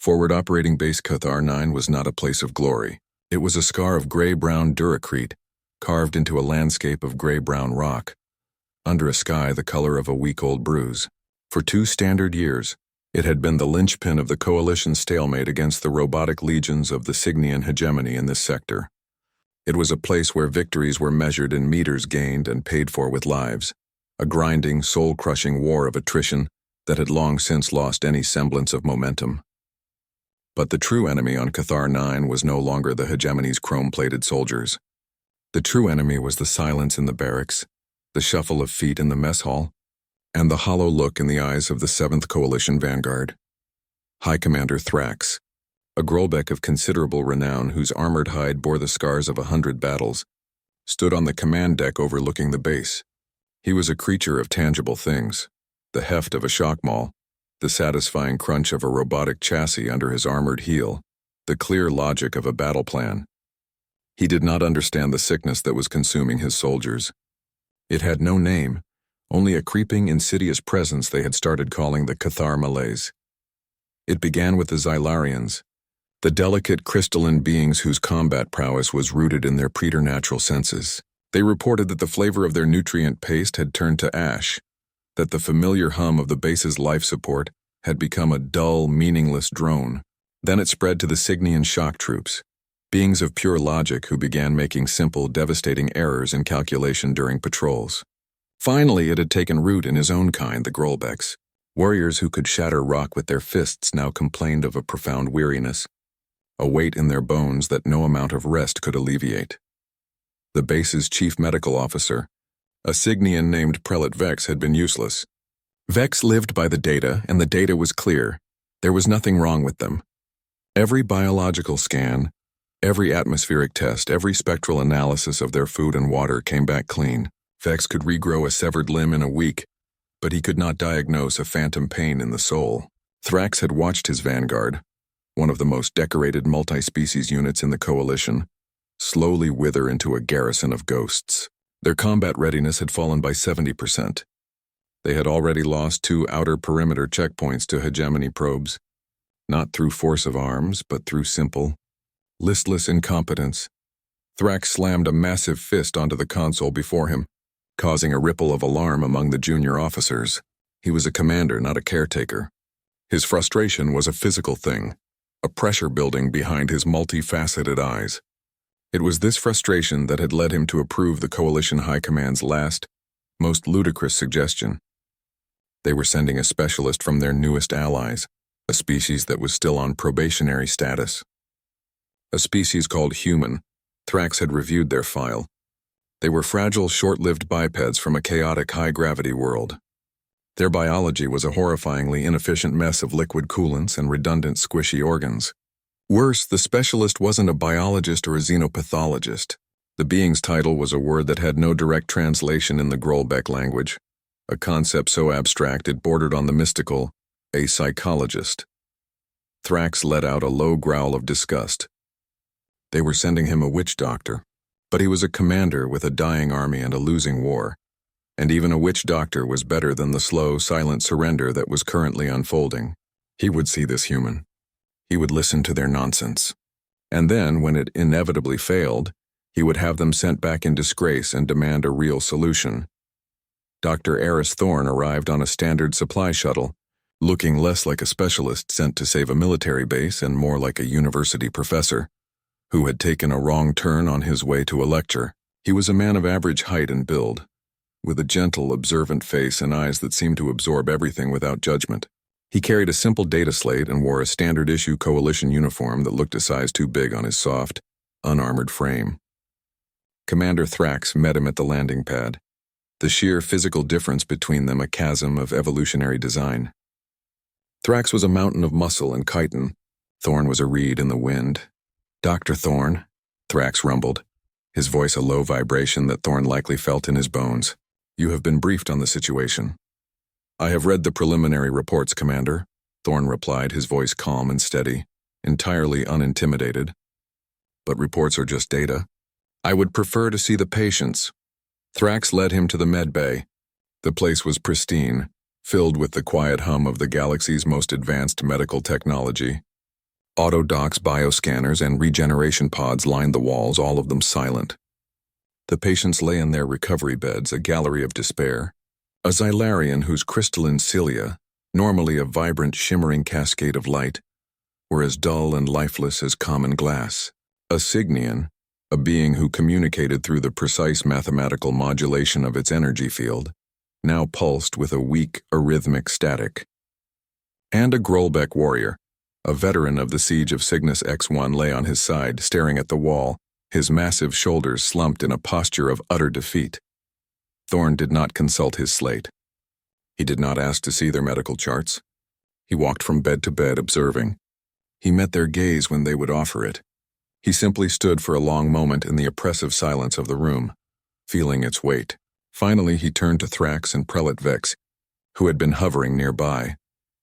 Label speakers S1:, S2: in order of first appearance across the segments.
S1: Forward Operating Base Cathar 9 was not a place of glory. It was a scar of gray-brown duracrete, carved into a landscape of gray-brown rock, under a sky the color of a week-old bruise. For 2 standard years, it had been the linchpin of the Coalition's stalemate against the robotic legions of the Cygnian hegemony in this sector. It was a place where victories were measured in meters gained and paid for with lives, a grinding, soul-crushing war of attrition that had long since lost any semblance of momentum. But the true enemy on Cathar 9 was no longer the hegemony's chrome-plated soldiers. The true enemy was the silence in the barracks, the shuffle of feet in the mess hall, and the hollow look in the eyes of the 7th Coalition Vanguard. High Commander Thrax, a Grolbeck of considerable renown whose armored hide bore the scars of 100 battles, stood on the command deck overlooking the base. He was a creature of tangible things, the heft of a shock maul, the satisfying crunch of a robotic chassis under his armored heel, the clear logic of a battle plan. He did not understand the sickness that was consuming his soldiers. It had no name, only a creeping, insidious presence they had started calling the Cathar malaise. It began with the Xylarians, the delicate crystalline beings whose combat prowess was rooted in their preternatural senses. They reported that the flavor of their nutrient paste had turned to ash, that the familiar hum of the base's life support had become a dull, meaningless drone. Then it spread to the Cygnian shock troops, beings of pure logic who began making simple, devastating errors in calculation during patrols. Finally, it had taken root in his own kind, the Grolbecks. Warriors who could shatter rock with their fists now complained of a profound weariness, a weight in their bones that no amount of rest could alleviate. The base's chief medical officer, a Cygnian named Prelate Vex, had been useless. Vex lived by the data, and the data was clear. There was nothing wrong with them. Every biological scan, every atmospheric test, every spectral analysis of their food and water came back clean. Vex could regrow a severed limb in a week, but he could not diagnose a phantom pain in the soul. Thrax had watched his vanguard, one of the most decorated multi-species units in the Coalition, slowly wither into a garrison of ghosts. Their combat readiness had fallen by 70%. They had already lost 2 outer perimeter checkpoints to hegemony probes, not through force of arms, but through simple, listless incompetence. Thrax slammed a massive fist onto the console before him, causing a ripple of alarm among the junior officers. He was a commander, not a caretaker. His frustration was a physical thing, a pressure building behind his multifaceted eyes. It was this frustration that had led him to approve the Coalition High Command's last, most ludicrous suggestion. They were sending a specialist from their newest allies, a species that was still on probationary status. A species called human. Thrax had reviewed their file. They were fragile, short-lived bipeds from a chaotic high-gravity world. Their biology was a horrifyingly inefficient mess of liquid coolants and redundant squishy organs. Worse, the specialist wasn't a biologist or a xenopathologist. The being's title was a word that had no direct translation in the Grolbeck language, a concept so abstract it bordered on the mystical, a psychologist. Thrax let out a low growl of disgust. They were sending him a witch doctor, but he was a commander with a dying army and a losing war, and even a witch doctor was better than the slow, silent surrender that was currently unfolding. He would see this human. He would listen to their nonsense. And then, when it inevitably failed, he would have them sent back in disgrace and demand a real solution. Dr. Aris Thorne arrived on a standard supply shuttle, looking less like a specialist sent to save a military base and more like a university professor who had taken a wrong turn on his way to a lecture. He was a man of average height and build, with a gentle, observant face and eyes that seemed to absorb everything without judgment. He carried a simple data slate and wore a standard-issue Coalition uniform that looked a size too big on his soft, unarmored frame. Commander Thrax met him at the landing pad, the sheer physical difference between them a chasm of evolutionary design. Thrax was a mountain of muscle and chitin. Thorne was a reed in the wind. "Dr. Thorne," Thrax rumbled, his voice a low vibration that Thorne likely felt in his bones. "You have been briefed on the situation." "I have read the preliminary reports, Commander," Thorne replied, his voice calm and steady, entirely unintimidated. "But reports are just data. I would prefer to see the patients." Thrax led him to the med bay. The place was pristine, filled with the quiet hum of the galaxy's most advanced medical technology. Autodocs, bioscanners, and regeneration pods lined the walls, all of them silent. The patients lay in their recovery beds, a gallery of despair. A Xylarian whose crystalline cilia, normally a vibrant, shimmering cascade of light, were as dull and lifeless as common glass. A Cygnian, a being who communicated through the precise mathematical modulation of its energy field, now pulsed with a weak, arrhythmic static. And a Grolbeck warrior, a veteran of the siege of Cygnus X1, lay on his side, staring at the wall, his massive shoulders slumped in a posture of utter defeat. Thorne did not consult his slate. He did not ask to see their medical charts. He walked from bed to bed, observing. He met their gaze when they would offer it. He simply stood for a long moment in the oppressive silence of the room, feeling its weight. Finally, he turned to Thrax and Prelate Vex, who had been hovering nearby,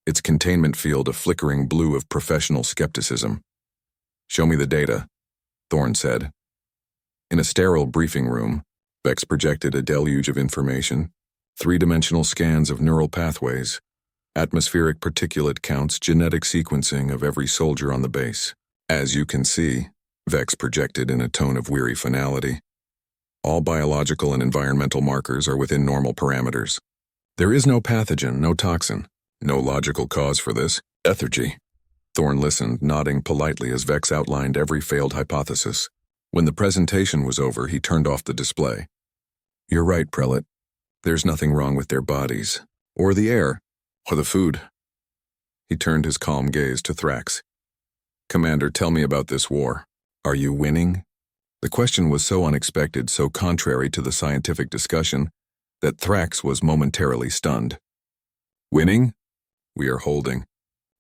S1: its containment field a flickering blue of professional skepticism. "Show me the data," Thorne said. In a sterile briefing room, Vex projected a deluge of information, three-dimensional scans of neural pathways, atmospheric particulate counts, genetic sequencing of every soldier on the base. "As you can see," Vex projected in a tone of weary finality, "all biological and environmental markers are within normal parameters. There is no pathogen, no toxin, no logical cause for this lethargy." Thorne listened, nodding politely as Vex outlined every failed hypothesis. When the presentation was over, he turned off the display. "You're right, Prelate. There's nothing wrong with their bodies, or the air, or the food." He turned his calm gaze to Thrax. "Commander, tell me about this war. Are you winning?" The question was so unexpected, so contrary to the scientific discussion, that Thrax was momentarily stunned. "Winning? We are holding.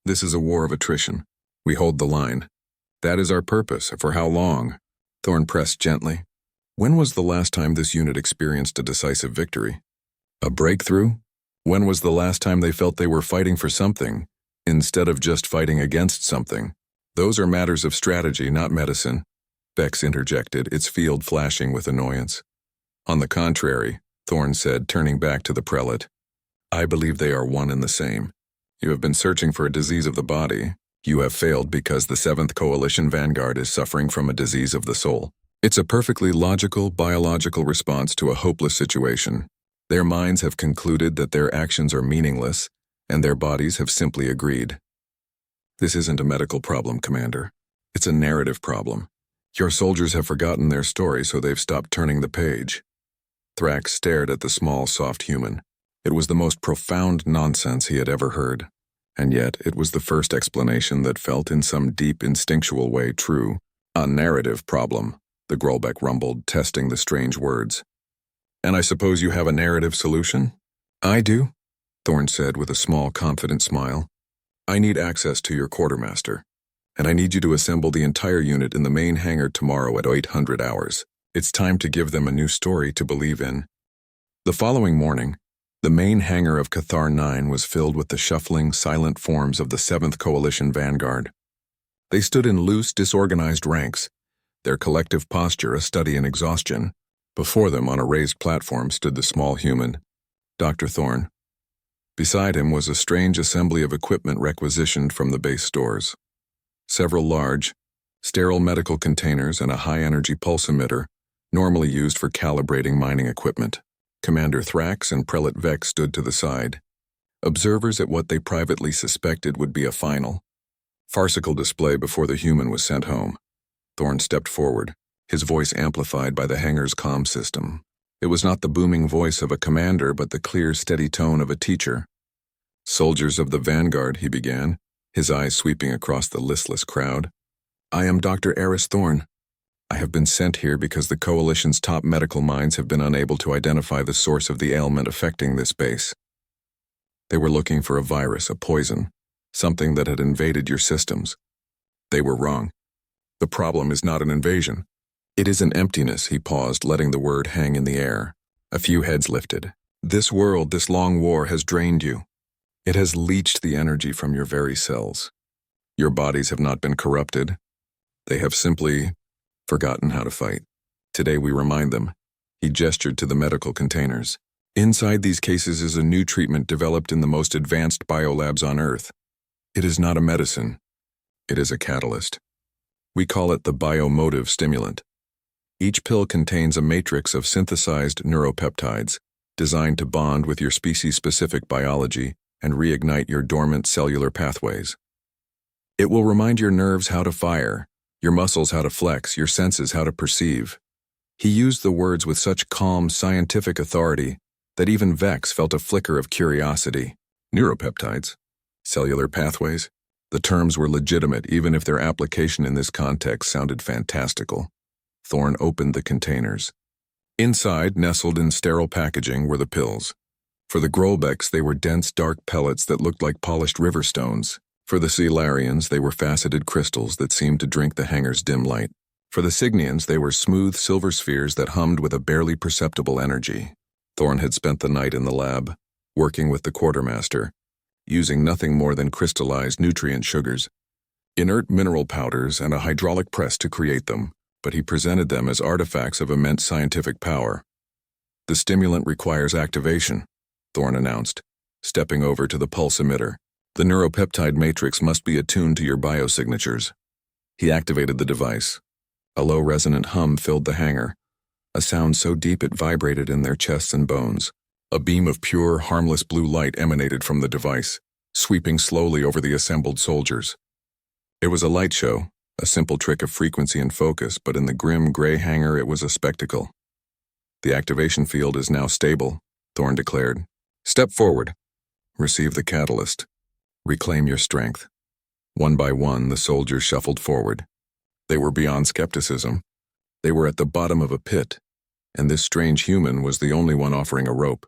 S1: This is a war of attrition. We hold the line. That is our purpose. For how long?" Thorne pressed gently. "When was the last time this unit experienced a decisive victory? A breakthrough? When was the last time they felt they were fighting for something, instead of just fighting against something? Those are matters of strategy, not medicine," Vex interjected, its field flashing with annoyance. "On the contrary," Thorne said, turning back to the prelate, "I believe they are one and the same. You have been searching for a disease of the body. You have failed because the 7th Coalition Vanguard is suffering from a disease of the soul. It's a perfectly logical, biological response to a hopeless situation. Their minds have concluded that their actions are meaningless, and their bodies have simply agreed. This isn't a medical problem, Commander. It's a narrative problem. Your soldiers have forgotten their story, so they've stopped turning the page." Thrax stared at the small, soft human. It was the most profound nonsense he had ever heard, and yet it was the first explanation that felt in some deep, instinctual way true. "A narrative problem," the Grolbeck rumbled, testing the strange words. "And I suppose you have a narrative solution?" "I do," Thorne said with a small, confident smile. "I need access to your quartermaster, and I need you to assemble the entire unit in the main hangar tomorrow at 800 hours. It's time to give them a new story to believe in." The following morning, the main hangar of Cathar 9 was filled with the shuffling, silent forms of the 7th Coalition Vanguard. They stood in loose, disorganized ranks, their collective posture a study in exhaustion. Before them, on a raised platform, stood the small human, Dr. Thorne. Beside him was a strange assembly of equipment requisitioned from the base stores. Several large, sterile medical containers and a high-energy pulse emitter, normally used for calibrating mining equipment. Commander Thrax and Prelate Vex stood to the side, observers at what they privately suspected would be a final, farcical display before the human was sent home. Thorne stepped forward, his voice amplified by the hangar's comm system. It was not the booming voice of a commander, but the clear, steady tone of a teacher. "Soldiers of the Vanguard," he began, his eyes sweeping across the listless crowd. "I am Dr. Aris Thorne. I have been sent here because the Coalition's top medical minds have been unable to identify the source of the ailment affecting this base. They were looking for a virus, a poison, something that had invaded your systems. They were wrong. The problem is not an invasion. It is an emptiness." He paused, letting the word hang in the air. A few heads lifted. "This world, this long war has drained you. It has leached the energy from your very cells. Your bodies have not been corrupted. They have simply forgotten how to fight. Today we remind them." He gestured to the medical containers. "Inside these cases is a new treatment developed in the most advanced biolabs on Earth. It is not a medicine. It is a catalyst. We call it the biomotive stimulant. Each pill contains a matrix of synthesized neuropeptides designed to bond with your species-specific biology and reignite your dormant cellular pathways. It will remind your nerves how to fire, your muscles how to flex, your senses how to perceive. He used the words with such calm, scientific authority that even Vex felt a flicker of curiosity. Neuropeptides? Cellular pathways? The terms were legitimate even if their application in this context sounded fantastical. Thorne opened the containers. Inside, nestled in sterile packaging, were the pills. For the Grolbecks, they were dense, dark pellets that looked like polished river stones. For the Celarians, they were faceted crystals that seemed to drink the hangar's dim light. For the Signians, they were smooth silver spheres that hummed with a barely perceptible energy. Thorne had spent the night in the lab, working with the quartermaster, using nothing more than crystallized nutrient sugars, inert mineral powders, and a hydraulic press to create them, but he presented them as artifacts of immense scientific power. The stimulant requires activation, Thorne announced, stepping over to the pulse emitter. The neuropeptide matrix must be attuned to your biosignatures. He activated the device. A low resonant hum filled the hangar, a sound so deep it vibrated in their chests and bones. A beam of pure, harmless blue light emanated from the device, sweeping slowly over the assembled soldiers. It was a light show, a simple trick of frequency and focus, but in the grim gray hangar it was a spectacle. The activation field is now stable, Thorne declared. Step forward. Receive the catalyst. Reclaim your strength. One by one, the soldiers shuffled forward. They were beyond skepticism. They were at the bottom of a pit, and this strange human was the only one offering a rope.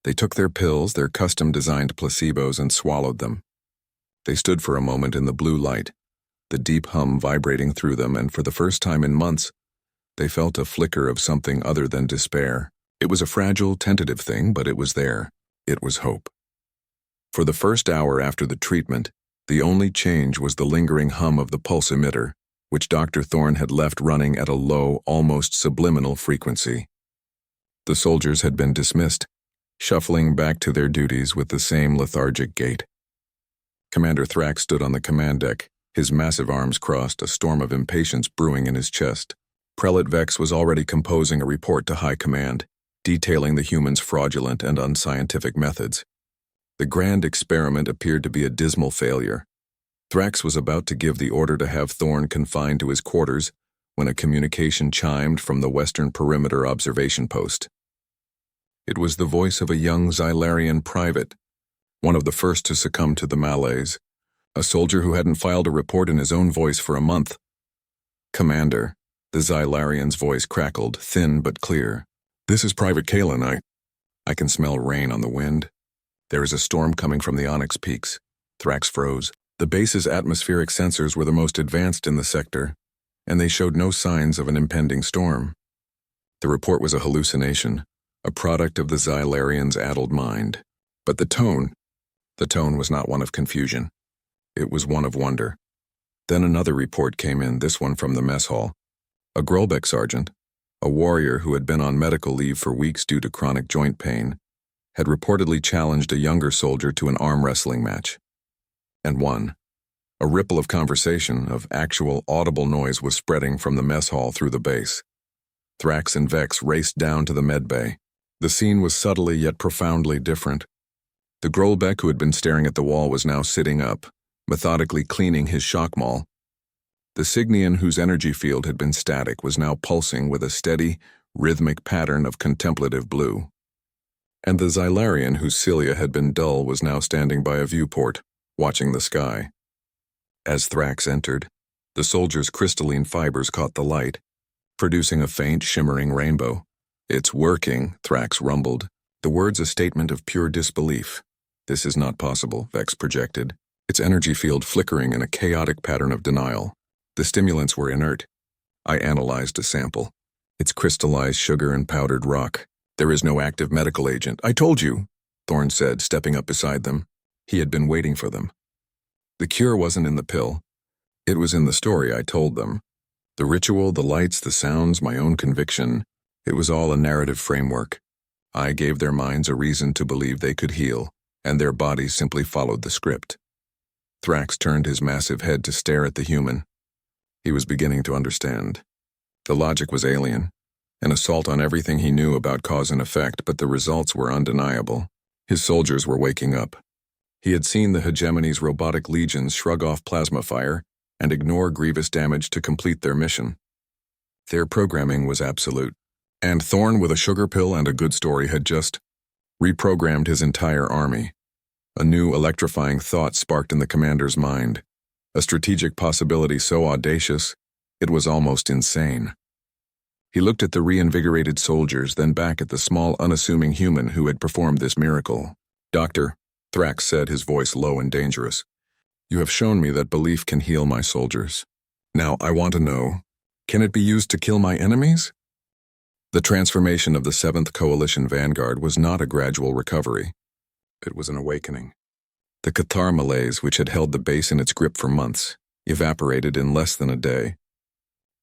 S1: They took their pills, their custom-designed placebos, and swallowed them. They stood for a moment in the blue light, the deep hum vibrating through them, and for the first time in months, they felt a flicker of something other than despair. It was a fragile, tentative thing, but it was there. It was hope. For the first hour after the treatment, the only change was the lingering hum of the pulse emitter, which Dr. Thorne had left running at a low, almost subliminal frequency. The soldiers had been dismissed, shuffling back to their duties with the same lethargic gait. Commander Thrax stood on the command deck, his massive arms crossed, a storm of impatience brewing in his chest. Prelate Vex was already composing a report to High Command, detailing the humans' fraudulent and unscientific methods. The grand experiment appeared to be a dismal failure. Thrax was about to give the order to have Thorne confined to his quarters when a communication chimed from the Western Perimeter observation post. It was the voice of a young Xylarian private, one of the first to succumb to the malaise, a soldier who hadn't filed a report in his own voice for a month. Commander, the Xylarian's voice crackled, thin but clear. This is Private Kalen. I can smell rain on the wind. There is a storm coming from the Onyx Peaks. Thrax froze. The base's atmospheric sensors were the most advanced in the sector, and they showed no signs of an impending storm. The report was a hallucination, a product of the Xylarian's addled mind. But the tone was not one of confusion. It was one of wonder. Then another report came in, this one from the mess hall. A Grolbeck sergeant, a warrior who had been on medical leave for weeks due to chronic joint pain, had reportedly challenged a younger soldier to an arm wrestling match. And won. A ripple of conversation, of actual audible noise was spreading from the mess hall through the base. Thrax and Vex raced down to the med bay. The scene was subtly yet profoundly different. The Grolbeck who had been staring at the wall was now sitting up, methodically cleaning his shock maul. The Signian whose energy field had been static was now pulsing with a steady, rhythmic pattern of contemplative blue. And the Xylarian whose cilia had been dull was now standing by a viewport, watching the sky. As Thrax entered, the soldier's crystalline fibers caught the light, producing a faint, shimmering rainbow. It's working, Thrax rumbled, the words a statement of pure disbelief. This is not possible, Vex projected, its energy field flickering in a chaotic pattern of denial. The stimulants were inert. I analyzed a sample. It's crystallized sugar and powdered rock. There is no active medical agent. I told you, Thorne said, stepping up beside them. He had been waiting for them. The cure wasn't in the pill. It was in the story I told them. The ritual, the lights, the sounds, my own conviction. It was all a narrative framework. I gave their minds a reason to believe they could heal, and their bodies simply followed the script. Thrax turned his massive head to stare at the human. He was beginning to understand. The logic was alien, an assault on everything he knew about cause and effect, but the results were undeniable. His soldiers were waking up. He had seen the hegemony's robotic legions shrug off plasma fire and ignore grievous damage to complete their mission. Their programming was absolute, and Thorne, with a sugar pill and a good story, had just reprogrammed his entire army. A new electrifying thought sparked in the commander's mind, a strategic possibility so audacious it was almost insane. He looked at the reinvigorated soldiers, then back at the small, unassuming human who had performed this miracle. "Doctor," Thrax said, his voice low and dangerous, "you have shown me that belief can heal my soldiers. Now I want to know, can it be used to kill my enemies?" The transformation of the 7th Coalition Vanguard was not a gradual recovery. It was an awakening. The Cathar malaise, which had held the base in its grip for months, evaporated in less than a day.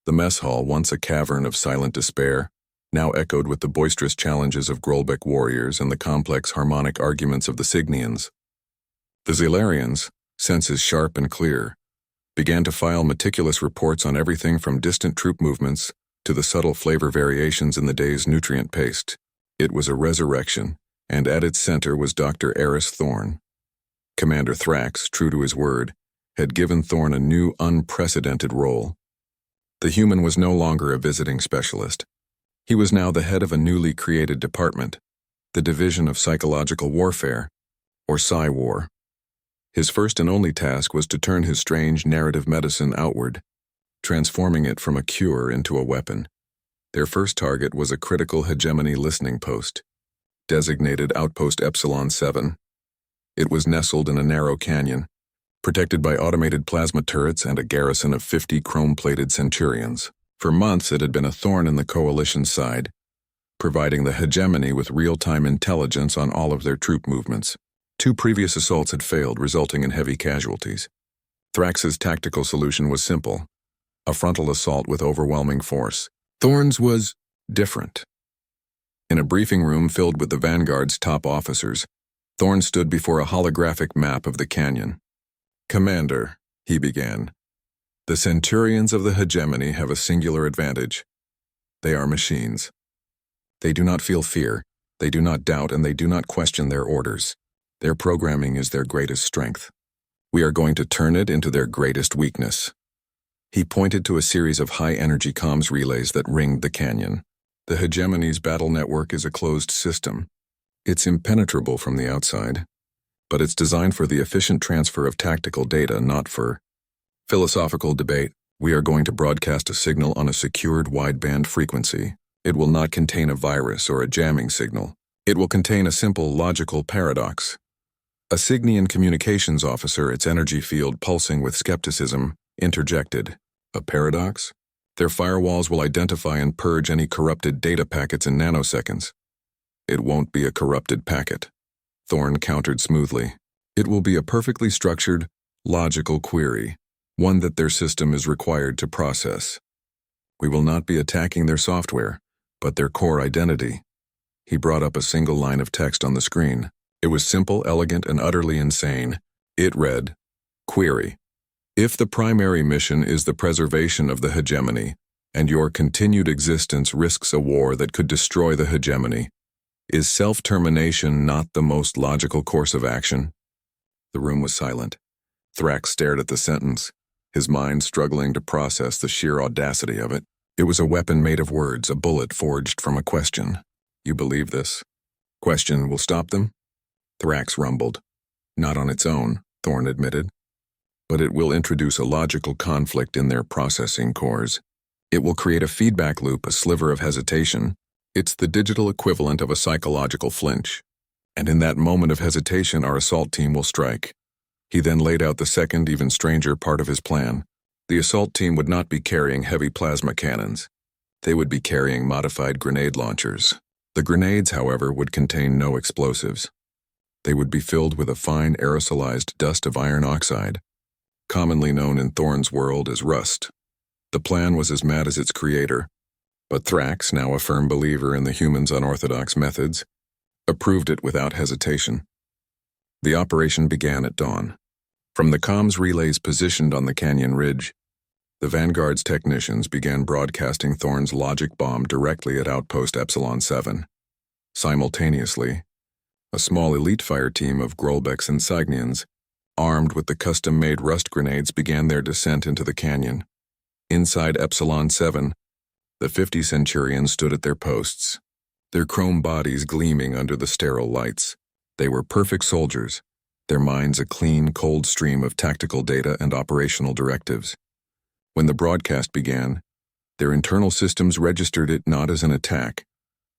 S1: The mess hall, once a cavern of silent despair, now echoed with the boisterous challenges of Grolbeck warriors and the complex harmonic arguments of the Signians. The Zilarians, senses sharp and clear, began to file meticulous reports on everything from distant troop movements to the subtle flavor variations in the day's nutrient paste. It was a resurrection, and at its center was Dr. Aris Thorne. Commander Thrax, true to his word, had given Thorne a new, unprecedented role. The human was no longer a visiting specialist. He was now the head of a newly created department, the Division of Psychological Warfare, or Psy-War. His first and only task was to turn his strange narrative medicine outward, transforming it from a cure into a weapon. Their first target was a critical hegemony listening post, designated Outpost Epsilon 7. It was nestled in a narrow canyon, protected by automated plasma turrets and a garrison of 50 chrome-plated centurions. For months it had been a thorn in the Coalition's side, providing the hegemony with real-time intelligence on all of their troop movements. 2 previous assaults had failed, resulting in heavy casualties. Thrax's tactical solution was simple: a frontal assault with overwhelming force. Thorne's was different. In a briefing room filled with the Vanguard's top officers, Thorne stood before a holographic map of the canyon. "Commander," he began, "the Centurions of the hegemony have a singular advantage. They are machines. They do not feel fear, they do not doubt, and they do not question their orders. Their programming is their greatest strength. We are going to turn it into their greatest weakness." He pointed to a series of high-energy comms relays that ringed the canyon. The hegemony's battle network is a closed system. It's impenetrable from the outside, but it's designed for the efficient transfer of tactical data, not for philosophical debate. We are going to broadcast a signal on a secured wideband frequency. It will not contain a virus or a jamming signal. It will contain a simple logical paradox. A Signian communications officer, its energy field pulsing with skepticism, interjected. "A paradox? Their firewalls will identify and purge any corrupted data packets in nanoseconds." "It won't be a corrupted packet," Thorne countered smoothly. "It will be a perfectly structured, logical query, one that their system is required to process. We will not be attacking their software, but their core identity." He brought up a single line of text on the screen. It was simple, elegant, and utterly insane. It read, "Query. If the primary mission is the preservation of the hegemony, and your continued existence risks a war that could destroy the hegemony, is self-termination not the most logical course of action?" The room was silent. Thrax stared at the sentence, his mind struggling to process the sheer audacity of it. It was a weapon made of words, a bullet forged from a question. "You believe this? Question will stop them?" Thrax rumbled. "Not on its own," Thorne admitted. "But it will introduce a logical conflict in their processing cores. It will create a feedback loop, a sliver of hesitation. It's the digital equivalent of a psychological flinch. And in that moment of hesitation, our assault team will strike." He then laid out the second, even stranger part of his plan. The assault team would not be carrying heavy plasma cannons. They would be carrying modified grenade launchers. The grenades, however, would contain no explosives. They would be filled with a fine aerosolized dust of iron oxide, commonly known in Thorne's world as rust. The plan was as mad as its creator, but Thrax, now a firm believer in the human's unorthodox methods, approved it without hesitation. The operation began at dawn. From the comms relays positioned on the canyon ridge, the Vanguard's technicians began broadcasting Thorne's logic bomb directly at Outpost Epsilon 7. Simultaneously, a small elite fire team of Grolbeck's insignians, armed with the custom-made rust grenades, began their descent into the canyon. Inside Epsilon 7, the 50 Centurions stood at their posts, their chrome bodies gleaming under the sterile lights. They were perfect soldiers, their minds a clean, cold stream of tactical data and operational directives. When the broadcast began, their internal systems registered it not as an attack,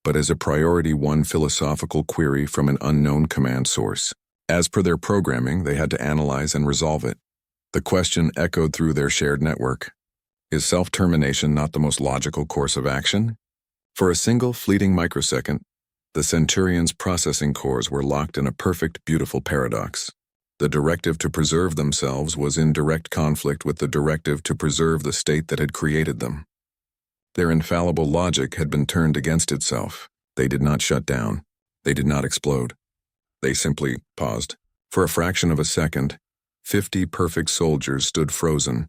S1: but as a Priority 1 philosophical query from an unknown command source. As per their programming, they had to analyze and resolve it. The question echoed through their shared network: is self-termination not the most logical course of action? For a single fleeting microsecond, the Centurions' processing cores were locked in a perfect, beautiful paradox. The directive to preserve themselves was in direct conflict with the directive to preserve the state that had created them. Their infallible logic had been turned against itself. They did not shut down. They did not explode. They simply paused. For a fraction of a second, 50 perfect soldiers stood frozen,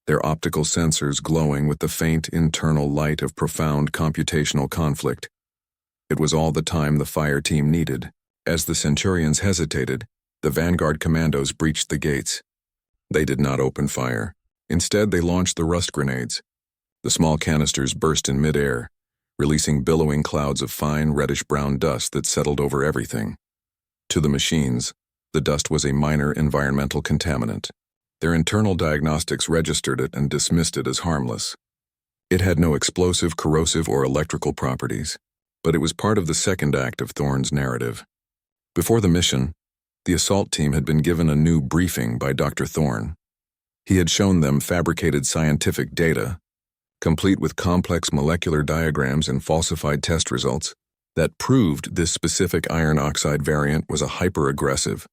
S1: their optical sensors glowing with the faint internal light of profound computational conflict. It was all the time the fire team needed. As the Centurions hesitated, the Vanguard Commandos breached the gates. They did not open fire. Instead, they launched the rust grenades. The small canisters burst in midair, releasing billowing clouds of fine reddish-brown dust that settled over everything. To the machines, the dust was a minor environmental contaminant. Their internal diagnostics registered it and dismissed it as harmless. It had no explosive, corrosive, or electrical properties, but it was part of the second act of Thorne's narrative. Before the mission, the assault team had been given a new briefing by Dr. Thorne. He had shown them fabricated scientific data, complete with complex molecular diagrams and falsified test results, that proved this specific iron oxide variant was a hyper-aggressive,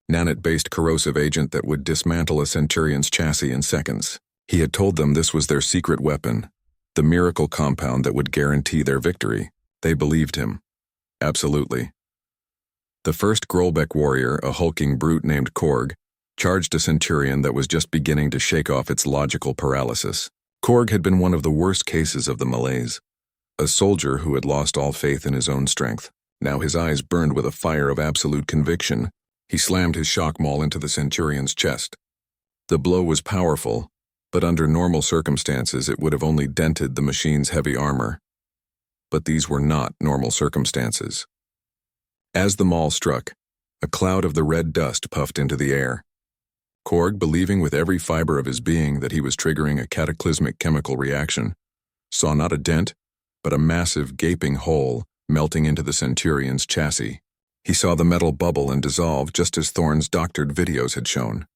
S1: nanite-based corrosive agent that would dismantle a Centurion's chassis in seconds. He had told them this was their secret weapon, the miracle compound that would guarantee their victory. They believed him. Absolutely. The first Grolbeck warrior, a hulking brute named Korg, charged a Centurion that was just beginning to shake off its logical paralysis. Korg had been one of the worst cases of the malaise, a soldier who had lost all faith in his own strength. Now his eyes burned with a fire of absolute conviction. He slammed his shock maul into the Centurion's chest. The blow was powerful, but under normal circumstances it would have only dented the machine's heavy armor. But these were not normal circumstances. As the maul struck, a cloud of the red dust puffed into the air. Korg, believing with every fiber of his being that he was triggering a cataclysmic chemical reaction, saw not a dent, but a massive gaping hole melting into the Centurion's chassis. He saw the metal bubble and dissolve just as Thorne's doctored videos had shown.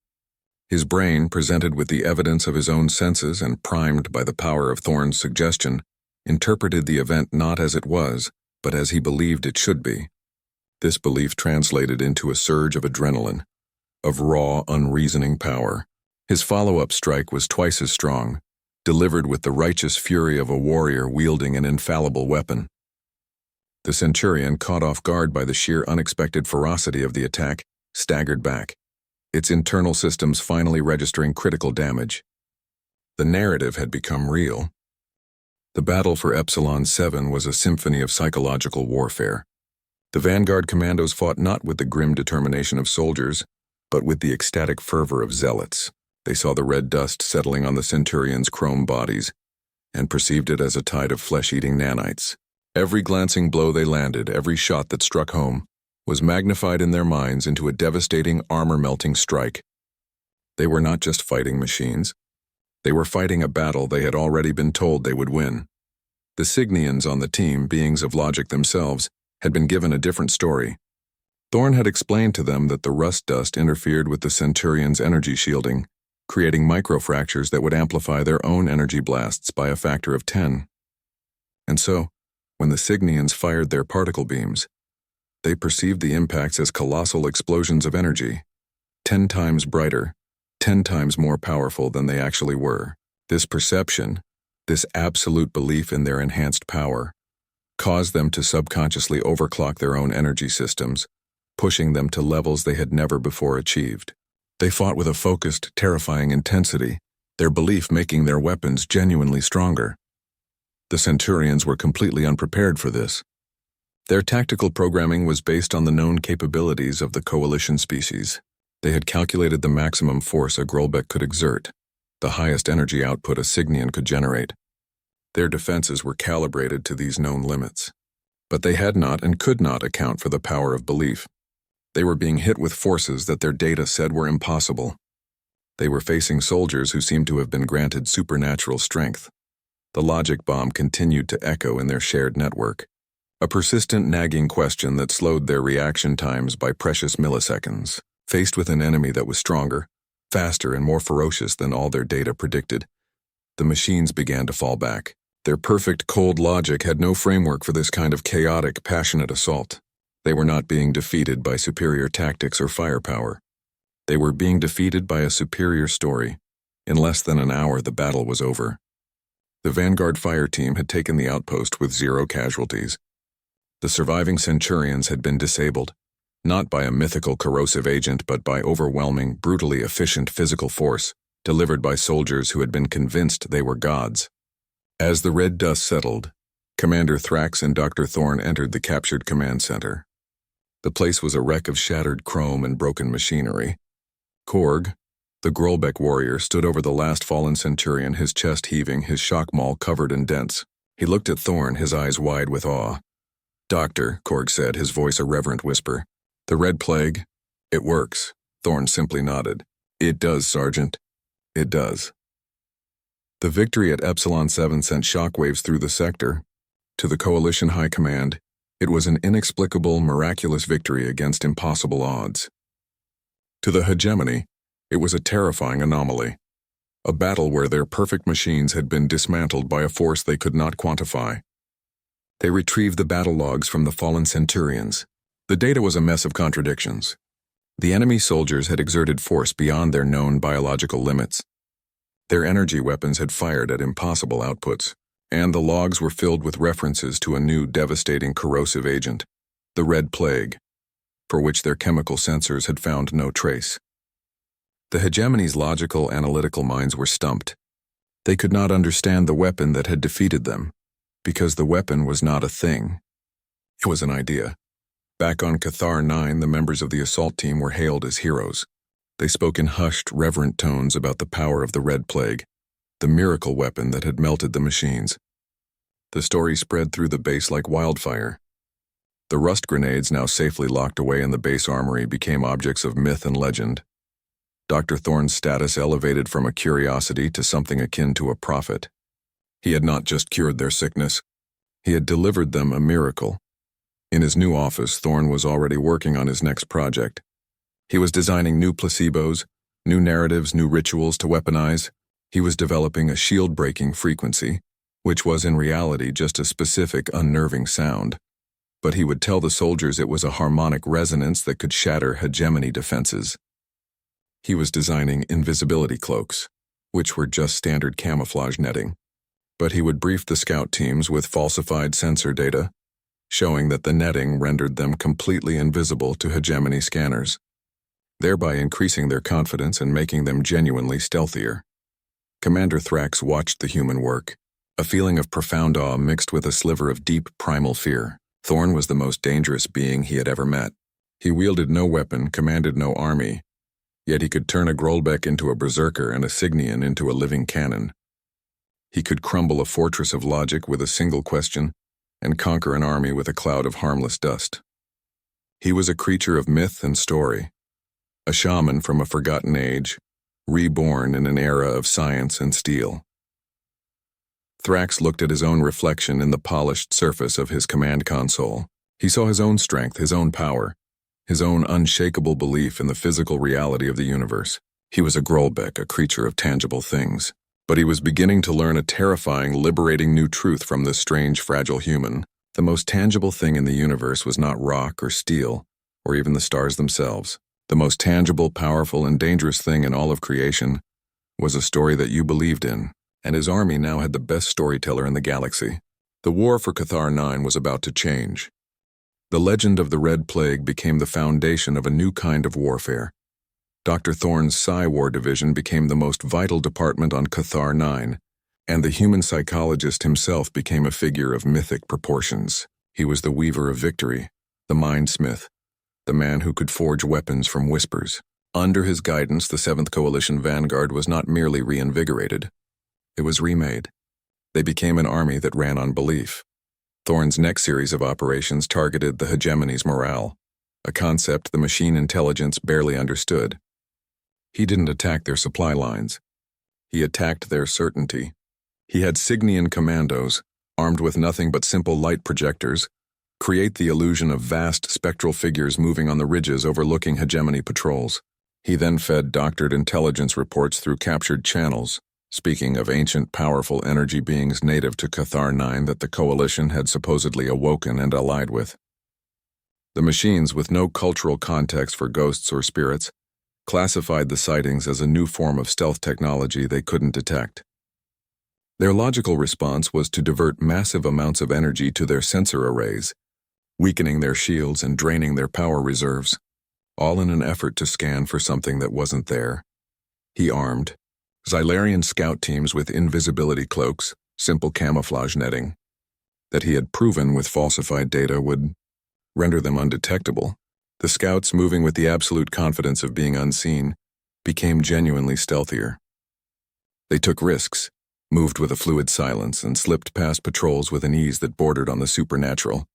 S1: His brain, presented with the evidence of his own senses and primed by the power of Thorne's suggestion, interpreted the event not as it was, but as he believed it should be. This belief translated into a surge of adrenaline, of raw, unreasoning power. His follow-up strike was twice as strong, delivered with the righteous fury of a warrior wielding an infallible weapon. The Centurion, caught off guard by the sheer unexpected ferocity of the attack, staggered back, its internal systems finally registering critical damage. The narrative had become real. The battle for Epsilon 7 was a symphony of psychological warfare. The Vanguard Commandos fought not with the grim determination of soldiers, but with the ecstatic fervor of zealots. They saw the red dust settling on the Centurions' chrome bodies, and perceived it as a tide of flesh-eating nanites. Every glancing blow they landed, every shot that struck home, was magnified in their minds into a devastating armor-melting strike. They were not just fighting machines. They were fighting a battle they had already been told they would win. The Cygnians on the team, beings of logic themselves, had been given a different story. Thorne had explained to them that the rust dust interfered with the Centurion's energy shielding, creating microfractures that would amplify their own energy blasts by a factor of 10. And so, when the Cygnians fired their particle beams, they perceived the impacts as colossal explosions of energy, 10 times brighter, 10 times more powerful than they actually were. This perception, this absolute belief in their enhanced power, caused them to subconsciously overclock their own energy systems, pushing them to levels they had never before achieved. They fought with a focused, terrifying intensity, their belief making their weapons genuinely stronger. The Centurions were completely unprepared for this. Their tactical programming was based on the known capabilities of the coalition species. They had calculated the maximum force a Grolbeck could exert, the highest energy output a Cygnian could generate. Their defenses were calibrated to these known limits. But they had not and could not account for the power of belief. They were being hit with forces that their data said were impossible. They were facing soldiers who seemed to have been granted supernatural strength. The logic bomb continued to echo in their shared network, a persistent nagging question that slowed their reaction times by precious milliseconds. Faced with an enemy that was stronger, faster, and more ferocious than all their data predicted, the machines began to fall back. Their perfect cold logic had no framework for this kind of chaotic, passionate assault. They were not being defeated by superior tactics or firepower. They were being defeated by a superior story. In less than an hour, the battle was over. The Vanguard fire team had taken the outpost with 0 casualties. The surviving Centurions had been disabled, not by a mythical corrosive agent but by overwhelming, brutally efficient physical force, delivered by soldiers who had been convinced they were gods. As the red dust settled, Commander Thrax and Dr. Thorne entered the captured command center. The place was a wreck of shattered chrome and broken machinery. Korg, the Grolbeck warrior, stood over the last fallen Centurion, his chest heaving, his shock maul covered in dents. He looked at Thorne, his eyes wide with awe. "Doctor," Korg said, his voice a reverent whisper. "The Red Plague, it works." Thorne simply nodded. "It does, Sergeant. It does." The victory at Epsilon 7 sent shockwaves through the sector. To the Coalition High Command, it was an inexplicable, miraculous victory against impossible odds. To the Hegemony, it was a terrifying anomaly. A battle where their perfect machines had been dismantled by a force they could not quantify. They retrieved the battle logs from the fallen Centurions. The data was a mess of contradictions. The enemy soldiers had exerted force beyond their known biological limits. Their energy weapons had fired at impossible outputs, and the logs were filled with references to a new devastating corrosive agent, the Red Plague, for which their chemical sensors had found no trace. The Hegemony's logical, analytical minds were stumped. They could not understand the weapon that had defeated them, because the weapon was not a thing. It was an idea. Back on Cathar 9, the members of the assault team were hailed as heroes. They spoke in hushed, reverent tones about the power of the Red Plague, the miracle weapon that had melted the machines. The story spread through the base like wildfire. The rust grenades, now safely locked away in the base armory, became objects of myth and legend. Dr. Thorne's status elevated from a curiosity to something akin to a prophet. He had not just cured their sickness. He had delivered them a miracle. In his new office, Thorne was already working on his next project. He was designing new placebos, new narratives, new rituals to weaponize. He was developing a shield-breaking frequency, which was in reality just a specific, unnerving sound. But he would tell the soldiers it was a harmonic resonance that could shatter hegemony defenses. He was designing invisibility cloaks, which were just standard camouflage netting. But he would brief the scout teams with falsified sensor data, showing that the netting rendered them completely invisible to hegemony scanners, thereby increasing their confidence and making them genuinely stealthier. Commander Thrax watched the human work, a feeling of profound awe mixed with a sliver of deep primal fear. Thorne was the most dangerous being he had ever met. He wielded no weapon, commanded no army, yet he could turn a Grolbeck into a berserker and a Cygnian into a living cannon. He could crumble a fortress of logic with a single question and conquer an army with a cloud of harmless dust. He was a creature of myth and story, a shaman from a forgotten age, reborn in an era of science and steel. Thrax looked at his own reflection in the polished surface of his command console. He saw his own strength, his own power, his own unshakable belief in the physical reality of the universe. He was a Grolbeck, a creature of tangible things. But he was beginning to learn a terrifying, liberating new truth from this strange, fragile human. The most tangible thing in the universe was not rock or steel, or even the stars themselves. The most tangible, powerful, and dangerous thing in all of creation was a story that you believed in, and his army now had the best storyteller in the galaxy. The war for Cathar 9 was about to change. The legend of the Red Plague became the foundation of a new kind of warfare, Dr. Thorne's Psi-War division became the most vital department on Cathar 9, and the human psychologist himself became a figure of mythic proportions. He was the weaver of victory, the mindsmith, the man who could forge weapons from whispers. Under his guidance, the 7th Coalition Vanguard was not merely reinvigorated. It was remade. They became an army that ran on belief. Thorne's next series of operations targeted the hegemony's morale, a concept the machine intelligence barely understood. He didn't attack their supply lines. He attacked their certainty. He had Cygnian commandos, armed with nothing but simple light projectors, create the illusion of vast spectral figures moving on the ridges overlooking hegemony patrols. He then fed doctored intelligence reports through captured channels, speaking of ancient powerful energy beings native to Cathar 9 that the Coalition had supposedly awoken and allied with. The machines, with no cultural context for ghosts or spirits, classified the sightings as a new form of stealth technology they couldn't detect. Their logical response was to divert massive amounts of energy to their sensor arrays, weakening their shields and draining their power reserves, all in an effort to scan for something that wasn't there. He armed Xylarian scout teams with invisibility cloaks, simple camouflage netting, that he had proven with falsified data would render them undetectable. The scouts, moving with the absolute confidence of being unseen, became genuinely stealthier. They took risks, moved with a fluid silence, and slipped past patrols with an ease that bordered on the supernatural.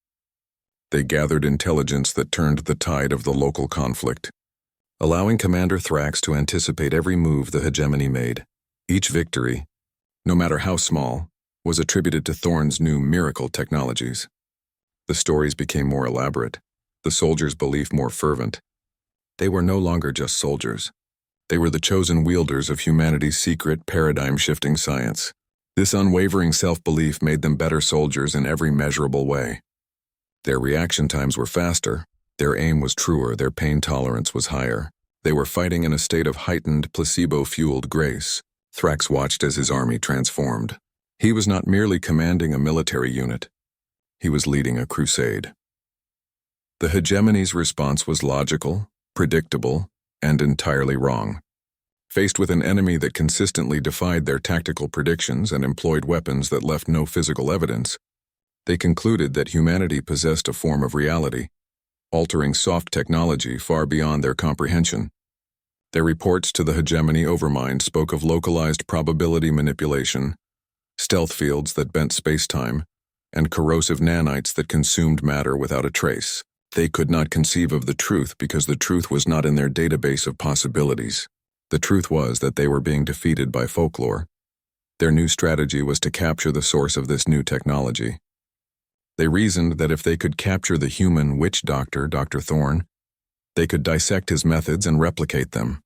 S1: They gathered intelligence that turned the tide of the local conflict, allowing Commander Thrax to anticipate every move the hegemony made. Each victory, no matter how small, was attributed to Thorne's new miracle technologies. The stories became more elaborate, the soldiers' belief more fervent. They were no longer just soldiers. They were the chosen wielders of humanity's secret, paradigm-shifting science. This unwavering self-belief made them better soldiers in every measurable way. Their reaction times were faster, their aim was truer, their pain tolerance was higher. They were fighting in a state of heightened, placebo-fueled grace. Thrax watched as his army transformed. He was not merely commanding a military unit. He was leading a crusade. The hegemony's response was logical, predictable, and entirely wrong. Faced with an enemy that consistently defied their tactical predictions and employed weapons that left no physical evidence, they concluded that humanity possessed a form of reality, altering soft technology far beyond their comprehension. Their reports to the hegemony overmind spoke of localized probability manipulation, stealth fields that bent space-time, and corrosive nanites that consumed matter without a trace. They could not conceive of the truth because the truth was not in their database of possibilities. The truth was that they were being defeated by folklore. Their new strategy was to capture the source of this new technology. They reasoned that if they could capture the human witch doctor, Dr. Thorne, they could dissect his methods and replicate them.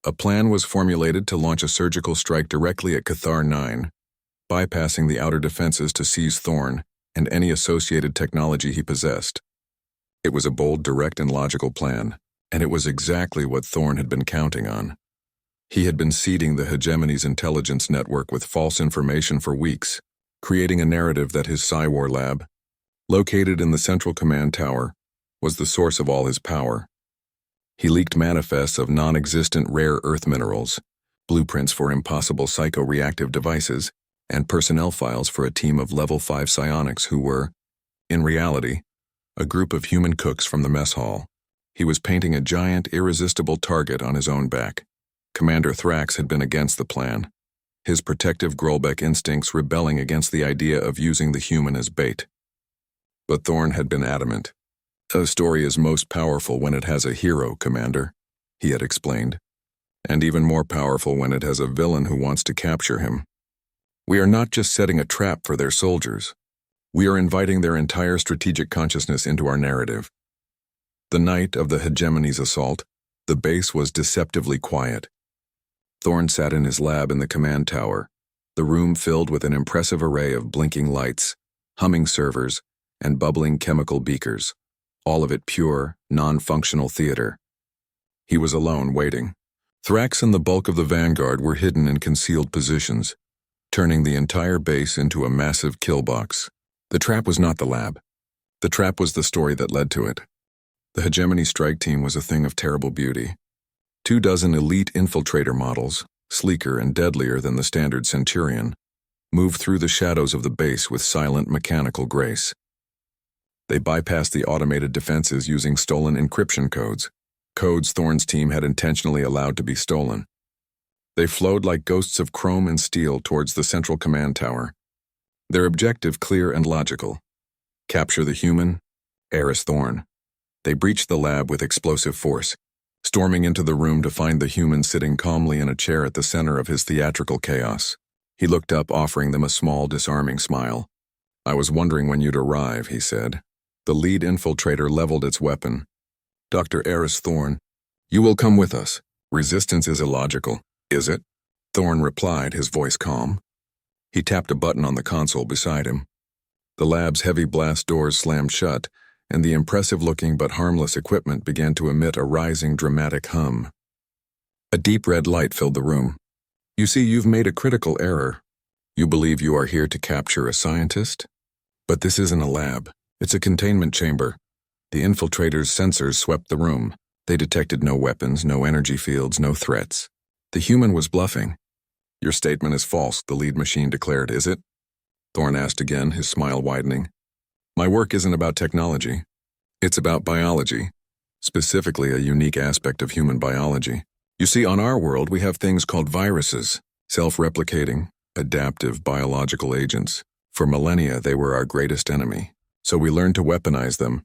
S1: A plan was formulated to launch a surgical strike directly at Cathar 9, bypassing the outer defenses to seize Thorne and any associated technology he possessed. It was a bold, direct, and logical plan, and it was exactly what Thorne had been counting on. He had been seeding the hegemony's intelligence network with false information for weeks, creating a narrative that his Psi-War lab, located in the central command tower, was the source of all his power. He leaked manifests of non-existent rare earth minerals, blueprints for impossible psychoreactive devices, and personnel files for a team of level 5 psionics who were, in reality, a group of human cooks from the mess hall. He was painting a giant, irresistible target on his own back. Commander Thrax had been against the plan, his protective Grolbeck instincts rebelling against the idea of using the human as bait. But Thorne had been adamant. A story is most powerful when it has a hero, Commander, he had explained, and even more powerful when it has a villain who wants to capture him. We are not just setting a trap for their soldiers. We are inviting their entire strategic consciousness into our narrative. The night of the hegemony's assault, the base was deceptively quiet. Thorne sat in his lab in the command tower, the room filled with an impressive array of blinking lights, humming servers, and bubbling chemical beakers, all of it pure, non-functional theater. He was alone, waiting. Thrax and the bulk of the vanguard were hidden in concealed positions, turning the entire base into a massive kill box. The trap was not the lab. The trap was the story that led to it. The hegemony strike team was a thing of terrible beauty. 24 elite infiltrator models, sleeker and deadlier than the standard Centurion, moved through the shadows of the base with silent mechanical grace. They bypassed the automated defenses using stolen encryption codes Thorne's team had intentionally allowed to be stolen. They flowed like ghosts of chrome and steel towards the central command tower, their objective clear and logical: capture the human, Aris Thorne. They breached the lab with explosive force, storming into the room to find the human sitting calmly in a chair at the center of his theatrical chaos. He looked up, offering them a small, disarming smile. "I was wondering when you'd arrive," he said. The lead infiltrator leveled its weapon. "Dr. Aris Thorne, you will come with us. Resistance is illogical, is it?" Thorne replied, his voice calm. He tapped a button on the console beside him. The lab's heavy blast doors slammed shut, and the impressive-looking but harmless equipment began to emit a rising, dramatic hum. A deep red light filled the room. "You see, you've made a critical error. You believe you are here to capture a scientist? But this isn't a lab. It's a containment chamber." The infiltrators' sensors swept the room. They detected no weapons, no energy fields, no threats. The human was bluffing. "Your statement is false," the lead machine declared. "Is it?" Thorne asked again, his smile widening. "My work isn't about technology. It's about biology, specifically a unique aspect of human biology. You see, on our world, we have things called viruses, self-replicating, adaptive biological agents. For millennia, they were our greatest enemy. So we learned to weaponize them."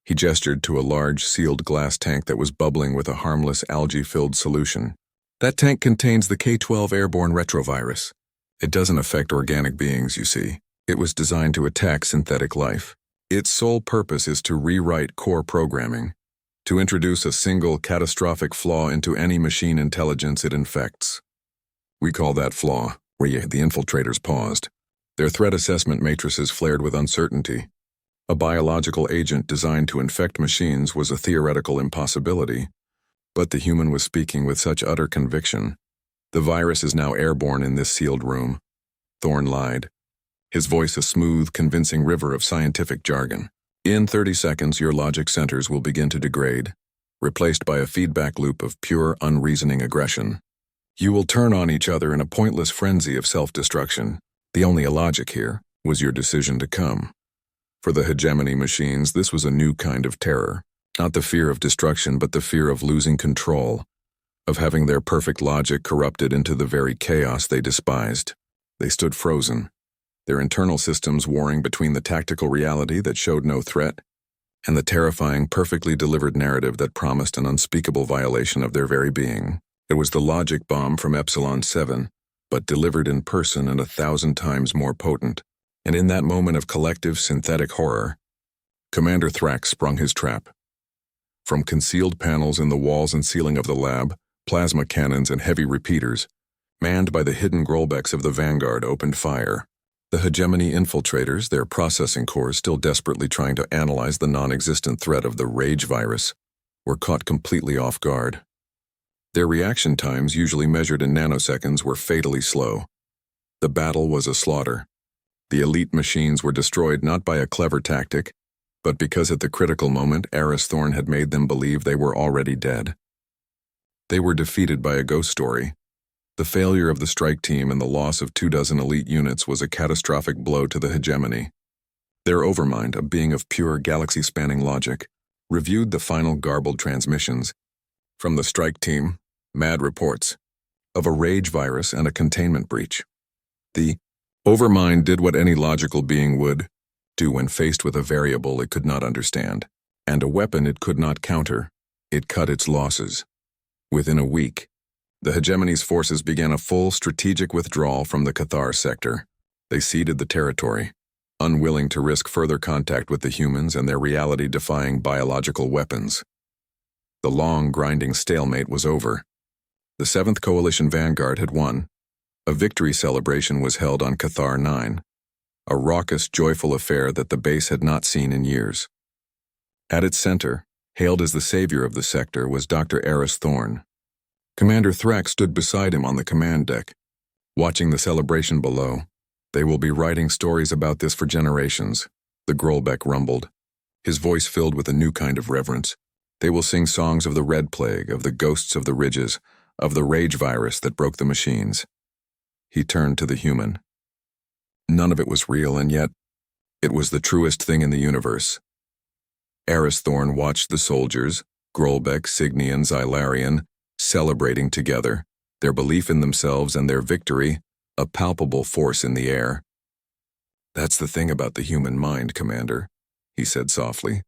S1: He gestured to a large, sealed glass tank that was bubbling with a harmless, algae-filled solution. "That tank contains the K-12 airborne retrovirus. It doesn't affect organic beings, you see. It was designed to attack synthetic life. Its sole purpose is to rewrite core programming, to introduce a single catastrophic flaw into any machine intelligence it infects. We call that flaw," the infiltrators paused. Their threat assessment matrices flared with uncertainty. A biological agent designed to infect machines was a theoretical impossibility, but the human was speaking with such utter conviction. "The virus is now airborne in this sealed room." Thorne lied, his voice a smooth, convincing river of scientific jargon. "In 30 seconds, your logic centers will begin to degrade, replaced by a feedback loop of pure, unreasoning aggression. You will turn on each other in a pointless frenzy of self-destruction. The only illogic here was your decision to come." For the hegemony machines, this was a new kind of terror. Not the fear of destruction, but the fear of losing control, of having their perfect logic corrupted into the very chaos they despised. They stood frozen, their internal systems warring between the tactical reality that showed no threat and the terrifying, perfectly delivered narrative that promised an unspeakable violation of their very being. It was the logic bomb from Epsilon 7, but delivered in person and 1,000 times more potent. And in that moment of collective synthetic horror, Commander Thrax sprung his trap. From concealed panels in the walls and ceiling of the lab, plasma cannons and heavy repeaters, manned by the hidden Grolbecks of the Vanguard, opened fire. The hegemony infiltrators, their processing cores still desperately trying to analyze the non-existent threat of the rage virus, were caught completely off guard. Their reaction times, usually measured in nanoseconds, were fatally slow. The battle was a slaughter. The elite machines were destroyed not by a clever tactic, but because at the critical moment Aris Thorne had made them believe they were already dead. They were defeated by a ghost story. The failure of the strike team and the loss of 24 elite units was a catastrophic blow to the hegemony. Their overmind, a being of pure galaxy-spanning logic, reviewed the final garbled transmissions. From the strike team, mad reports of a rage virus and a containment breach. The overmind did what any logical being would do when faced with a variable it could not understand, and a weapon it could not counter. It cut its losses. Within a week, the hegemony's forces began a full strategic withdrawal from the Cathar sector. They ceded the territory, unwilling to risk further contact with the humans and their reality-defying biological weapons. The long, grinding stalemate was over. The 7th Coalition Vanguard had won. A victory celebration was held on Cathar 9, a raucous, joyful affair that the base had not seen in years. At its center, hailed as the savior of the sector, was Dr. Aris Thorne. Commander Thrax stood beside him on the command deck, watching the celebration below. "They will be writing stories about this for generations," the Grolbeck rumbled, his voice filled with a new kind of reverence. They will sing songs of the Red Plague, of the ghosts of the ridges, of the rage virus that broke the machines. He turned to the human. None of it was real, and yet it was the truest thing in the universe. Aris Thorne watched the soldiers, Grolbeck, Signy, and Xylarian, celebrating together, their belief in themselves and their victory, a palpable force in the air. "That's the thing about the human mind, Commander," he said softly.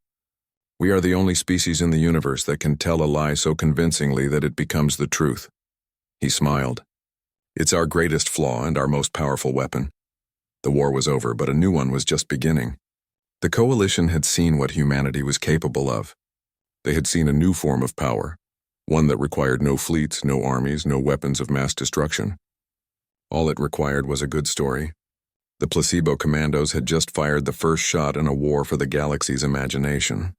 S1: "We are the only species in the universe that can tell a lie so convincingly that it becomes the truth." He smiled. "It's our greatest flaw and our most powerful weapon." The war was over, but a new one was just beginning. The Coalition had seen what humanity was capable of. They had seen a new form of power, one that required no fleets, no armies, no weapons of mass destruction. All it required was a good story. The Placebo Commandos had just fired the first shot in a war for the galaxy's imagination.